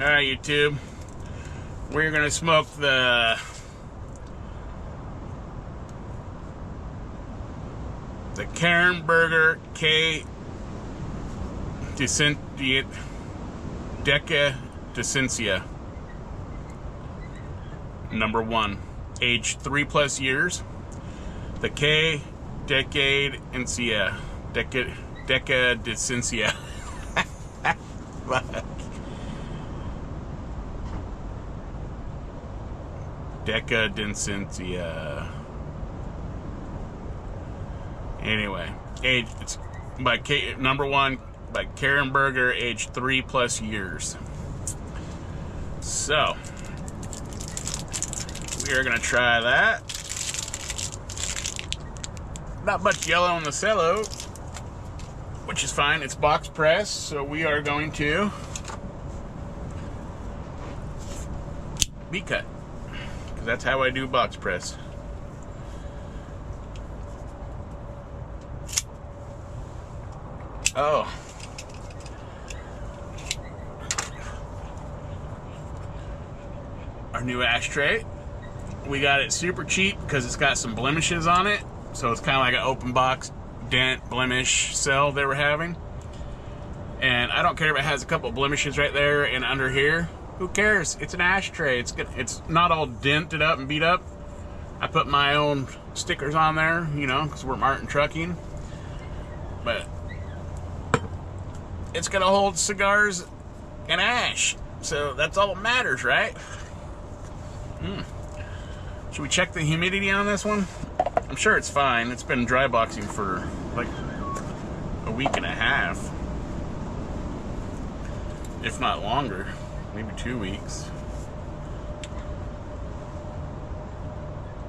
Alright, YouTube. We're gonna smoke the Berger Decadencia #1, age 3+ years. The Decadencia. Fuck. Decadencia. Anyway, age, it's by #1 by Berger, age 3+ years. So we are gonna try that. Not much yellow on the cello, which is fine. It's box press, so we are going to be cut, because that's how I do box press. Oh. Our new ashtray. We got it super cheap because it's got some blemishes on it. So it's kind of like an open box dent blemish cell they were having. And I don't care if it has a couple of blemishes right there and under here. Who cares? It's an ashtray. It's good. It's not all dented up and beat up. I put my own stickers on there, you know, because we're Martin Trucking. But it's gonna hold cigars and ash, so that's all that matters, right? Should we check the humidity on this one? I'm sure it's fine. It's been dry boxing for like a week and a half, if not longer, maybe 2 weeks.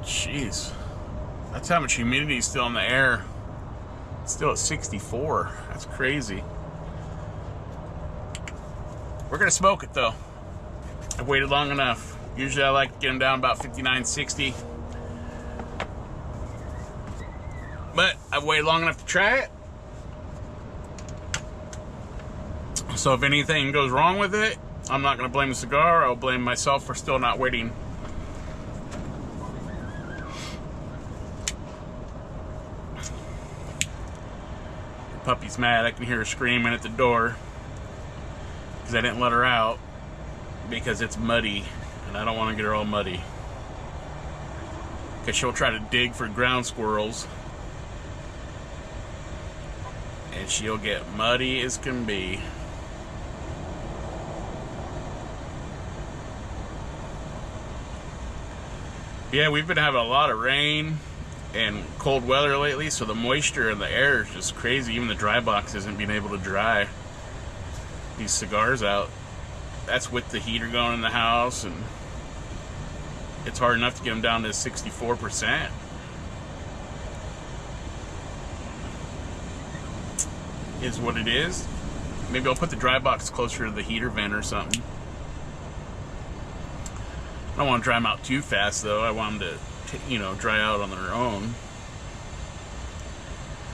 Jeez, that's how much humidity is still in the air. It's still at 64. That's crazy. We're gonna smoke it though. I've waited long enough. Usually I like to get them down about 59, 60. But I've waited long enough to try it. So if anything goes wrong with it, I'm not gonna blame the cigar. I'll blame myself for still not waiting. The puppy's mad. I can hear her screaming at the door because I didn't let her out because it's muddy and I don't want to get her all muddy, because she'll try to dig for ground squirrels and she'll get muddy as can be. Yeah, we've been having a lot of rain and cold weather lately, so the moisture in the air is just crazy. Even the dry box isn't being able to dry these cigars out. That's with the heater going in the house, and it's hard enough to get them down to 64%. Is what it is. Maybe I'll put the dry box closer to the heater vent or something. I don't want to dry them out too fast though. I want them to, you know, dry out on their own.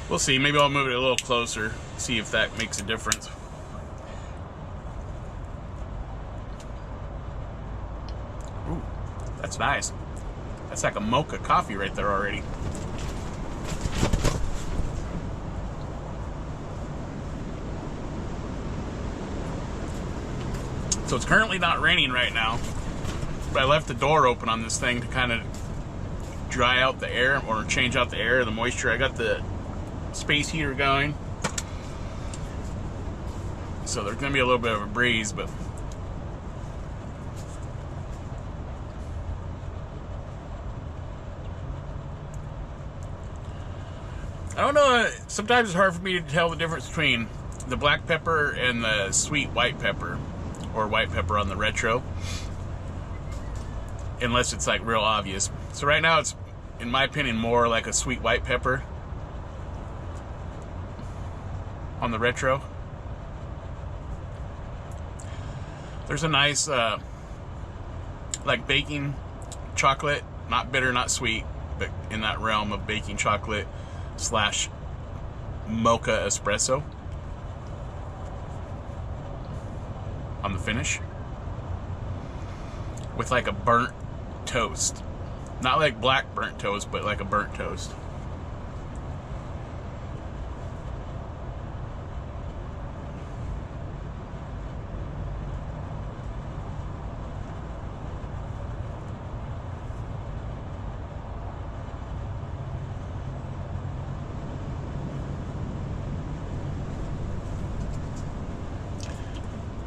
We'll see. Maybe I'll move it a little closer, see if that makes a difference. Ooh, that's nice. That's like a mocha coffee right there already. So it's currently not raining right now, but I left the door open on this thing to kind of dry out the air, or change out the air, the moisture. I got the space heater going, so there's gonna be a little bit of a breeze, but I don't know, sometimes it's hard for me to tell the difference between the black pepper and the sweet white pepper, or white pepper on the retro, unless it's like real obvious. So right now it's, in my opinion, more like a sweet white pepper on the retro. There's a nice like baking chocolate, not bitter, not sweet, but in that realm of baking chocolate slash mocha espresso on the finish. with like a burnt toast. Not like black burnt toast, but like a burnt toast.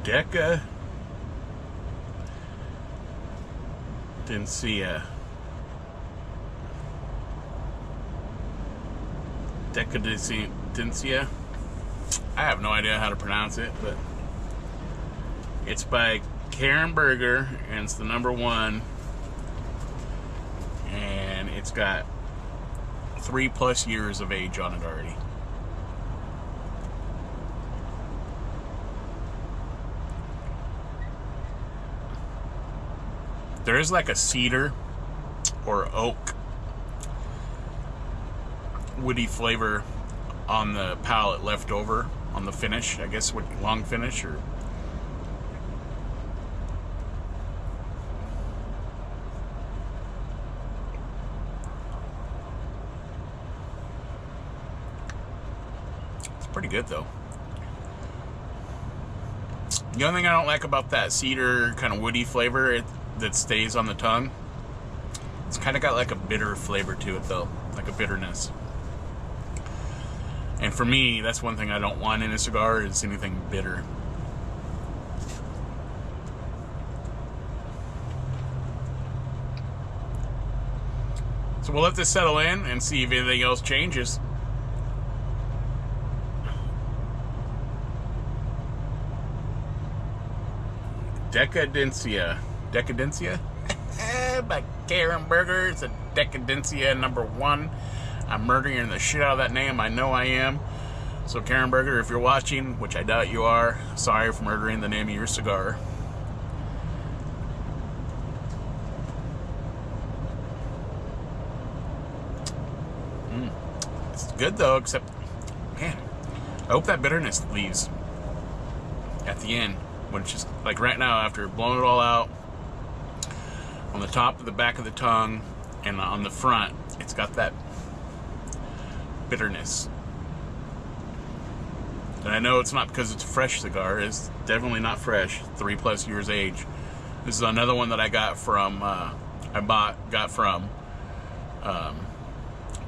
Decadencia. Decadencia. I have no idea how to pronounce it, but it's by Berger, and it's the #1, and it's got 3+ years of age on it already. There is like a cedar or oak woody flavor on the palate left over on the finish, I guess, what long finish or it's pretty good though. The only thing I don't like about that cedar kind of woody flavor that stays on the tongue, it's kind of got like a bitter flavor to it though, like a bitterness. And for me, that's one thing I don't want in a cigar, is anything bitter. So we'll let this settle in and see if anything else changes. Decadencia by Berger. It's a Decadencia #1. I'm murdering the shit out of that name. I know I am. So Berger, if you're watching, which I doubt you are, sorry for murdering the name of your cigar. It's good though, except, man, I hope that bitterness leaves at the end. When it's just, like right now, after blowing it all out, on the top of the back of the tongue and on the front, it's got that bitterness. And I know it's not because it's a fresh cigar. It's definitely not fresh. 3+ years age. This is another one that I got from, got from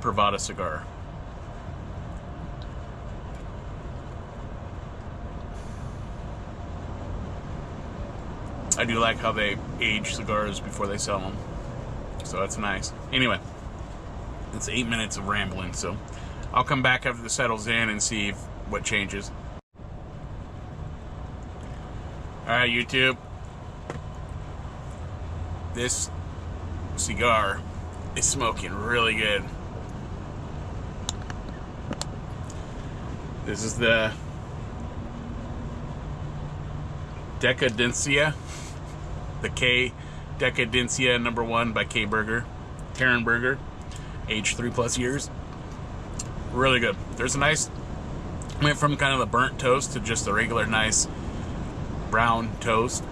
Privada Cigar. I do like how they age cigars before they sell them. So that's nice. Anyway, it's 8 minutes of rambling, so I'll come back after this settles in and see what changes. Alright, YouTube. This cigar is smoking really good. This is the Decadencia. The Decadencia #1 by Berger. Berger. Aged 3+ years. Really good. There's a nice, went from kind of a burnt toast to just a regular nice brown toast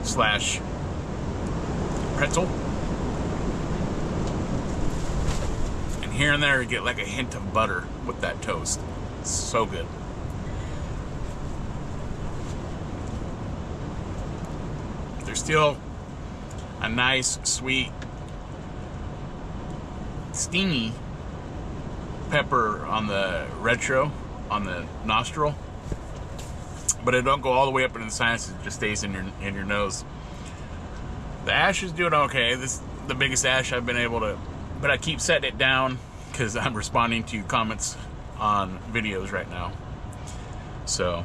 slash pretzel. And here and there you get like a hint of butter with that toast. It's so good. There's still a nice, sweet, steamy pepper on the retro, on the nostril, but it don't go all the way up into the sinuses. It just stays in your nose. The ash is doing okay. This is the biggest ash I've been able to, but I keep setting it down because I'm responding to comments on videos right now. So,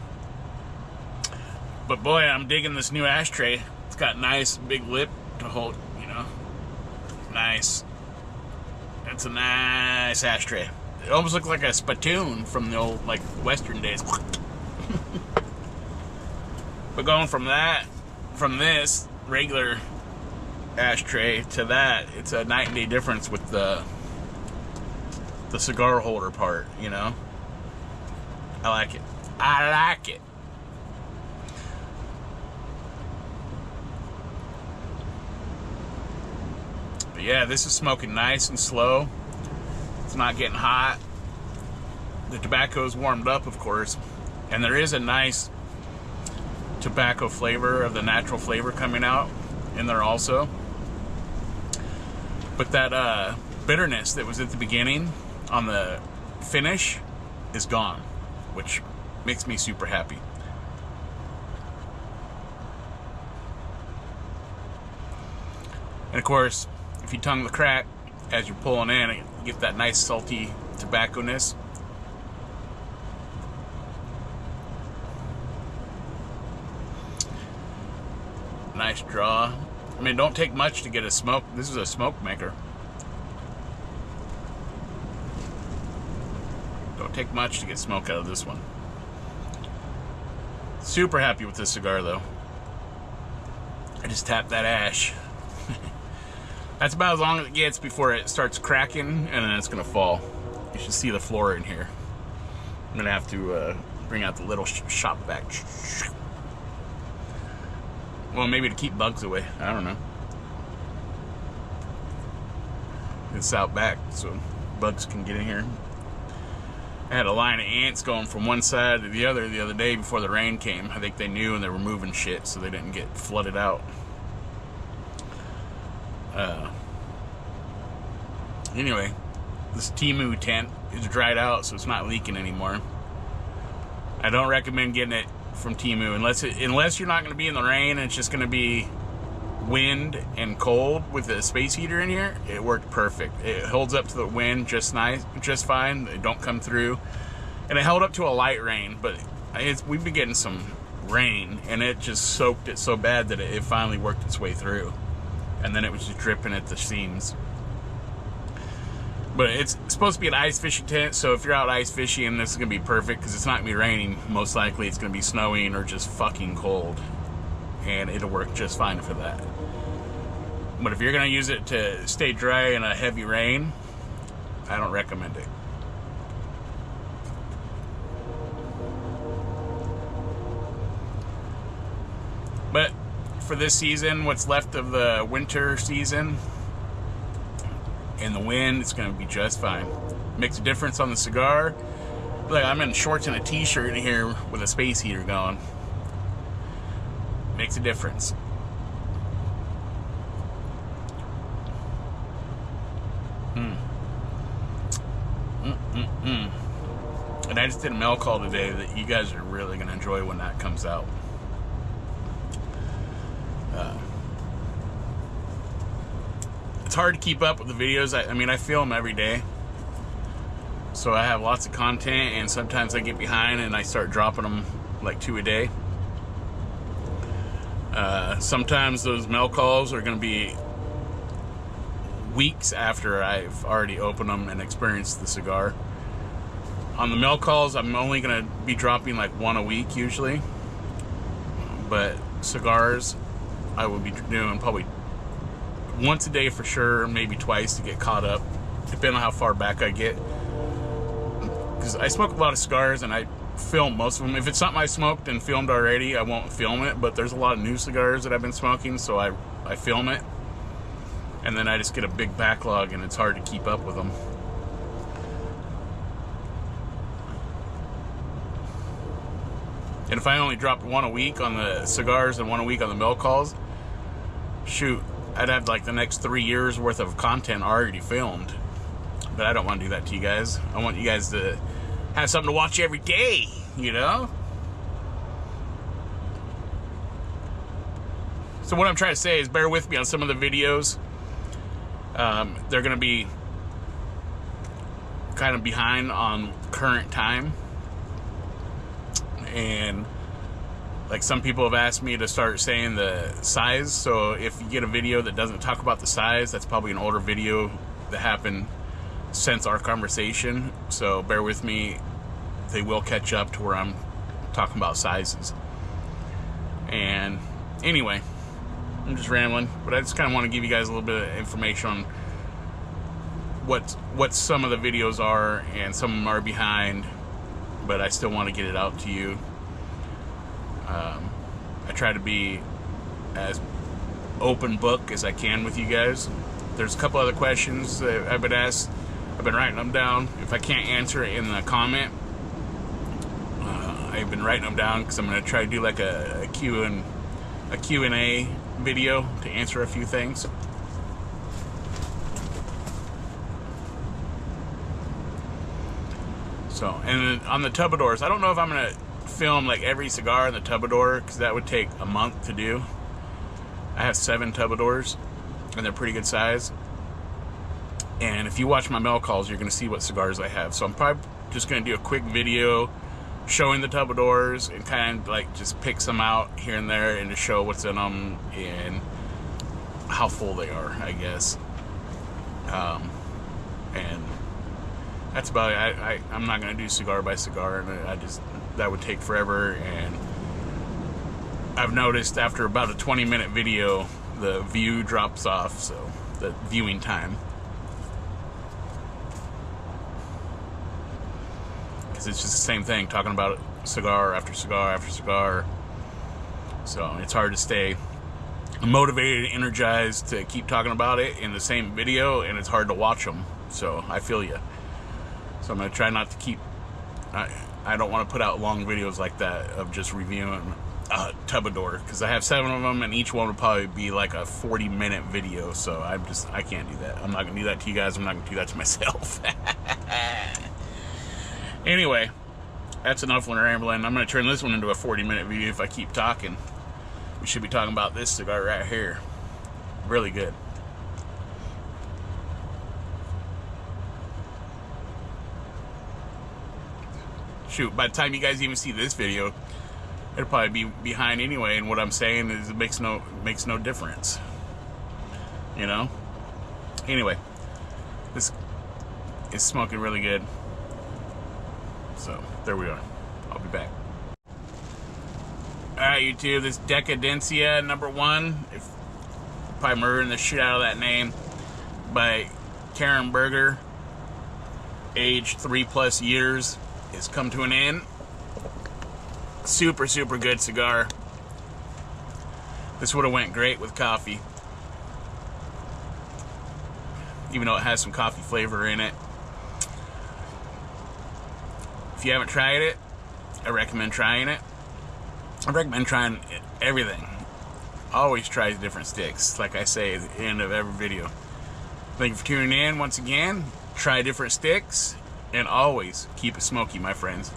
but boy, I'm digging this new ashtray. It's got nice big lip to hold, you know. Nice. It's a nice ashtray. It almost looks like a spittoon from the old, like, Western days. But going from this regular ashtray to that, it's a night and day difference with the cigar holder part, you know. I like it. I like it. But yeah, this is smoking nice and slow. It's not getting hot. The tobacco's warmed up, of course, and there is a nice tobacco flavor of the natural flavor coming out in there also. But that bitterness that was at the beginning on the finish is gone, which makes me super happy. And of course, if you tongue the crack as you're pulling in, you get that nice salty tobacco-ness. Nice draw. I mean, don't take much to get a smoke. This is a smoke maker. Don't take much to get smoke out of this one. Super happy with this cigar, though. I just tapped that ash. That's about as long as it gets before it starts cracking, and then it's gonna fall. You should see the floor in here. I'm gonna have to bring out the little shop vac. Well, maybe to keep bugs away. I don't know. It's out back, so bugs can get in here. I had a line of ants going from one side to the other day before the rain came. I think they knew and they were moving shit so they didn't get flooded out. Anyway, this Temu tent is dried out, so it's not leaking anymore. I don't recommend getting it from Temu unless you're not going to be in the rain and it's just going to be wind and cold with the space heater in here. It worked perfect. It holds up to the wind just fine. They don't come through, and it held up to a light rain, but we've been getting some rain and it just soaked it so bad that it finally worked its way through, and then it was just dripping at the seams. But it's supposed to be an ice fishing tent, so if you're out ice fishing, this is going to be perfect because it's not going to be raining. Most likely it's going to be snowing or just fucking cold, and it'll work just fine for that. But if you're going to use it to stay dry in a heavy rain, I don't recommend it. But for this season, what's left of the winter season, and the wind, it's going to be just fine. Makes a difference on the cigar. Look, I'm in shorts and a t-shirt in here with a space heater going. Makes a difference. And I just did a mail call today that you guys are really going to enjoy when that comes out. It's hard to keep up with the videos. I mean, I film every day, so I have lots of content, and sometimes I get behind and I start dropping them like 2 a day. Sometimes those mail calls are going to be weeks after I've already opened them and experienced the cigar. On the mail calls, I'm only going to be dropping like 1 a week usually, but cigars I will be doing probably once a day for sure, maybe twice to get caught up, depending on how far back I get. Because I smoke a lot of cigars and I film most of them. If it's something I smoked and filmed already, I won't film it, but there's a lot of new cigars that I've been smoking, so I film it. And then I just get a big backlog and it's hard to keep up with them. And if I only dropped 1 a week on the cigars and 1 a week on the mail calls, shoot, I'd have like the next 3 years worth of content already filmed. But I don't want to do that to you guys. I want you guys to have something to watch every day, you know? So what I'm trying to say is bear with me on some of the videos. They're going to be kind of behind on current time. And like some people have asked me to start saying the size, so if you get a video that doesn't talk about the size, that's probably an older video that happened since our conversation, so bear with me. They will catch up to where I'm talking about sizes. And anyway, I'm just rambling, but I just kind of want to give you guys a little bit of information on what some of the videos are, and some of them are behind, but I still want to get it out to you. I try to be as open book as I can with you guys. There's a couple other questions that I've been asked. I've been writing them down. If I can't answer it in the comment, I've been writing them down because I'm going to try to do like a Q&A video to answer a few things. So, and on the Tubadors, I don't know if I'm going to film like every cigar in the Tubador, because that would take a month to do. I have 7 Tubadors, and they're pretty good size. And if you watch my mail calls, you're going to see what cigars I have. So I'm probably just going to do a quick video showing the Tubadors and kind of like just pick some out here and there and to show what's in them and how full they are, I guess. And that's about it. I'm not going to do cigar by cigar, and that would take forever. And I've noticed after about a 20-minute video, the view drops off, so the viewing time. Because it's just the same thing, talking about cigar after cigar after cigar. So it's hard to stay motivated and energized to keep talking about it in the same video, and it's hard to watch them. So I feel you. So I'm going to try not to keep... I don't want to put out long videos like that of just reviewing Tubador, because I have 7 of them, and each one would probably be like a 40-minute video. So I can't do that. I'm not going to do that to you guys. I'm not going to do that to myself. Anyway, that's enough when rambling. I'm going to turn this one into a 40-minute video if I keep talking. We should be talking about this cigar right here. Really good. Shoot, by the time you guys even see this video, it'll probably be behind anyway, and what I'm saying is it makes no difference. You know? Anyway, this is smoking really good. So, there we are. I'll be back. Alright, YouTube, this Decadencia #1, if probably murdering the shit out of that name, by Karen Berger, aged 3+ years, has come to an end. Super, super good cigar. This would have went great with coffee, even though it has some coffee flavor in it. If you haven't tried it, I recommend trying it. I recommend trying everything. Always try different sticks, like I say at the end of every video. Thank you for tuning in once again. Try different sticks, and always keep it smoky, my friends.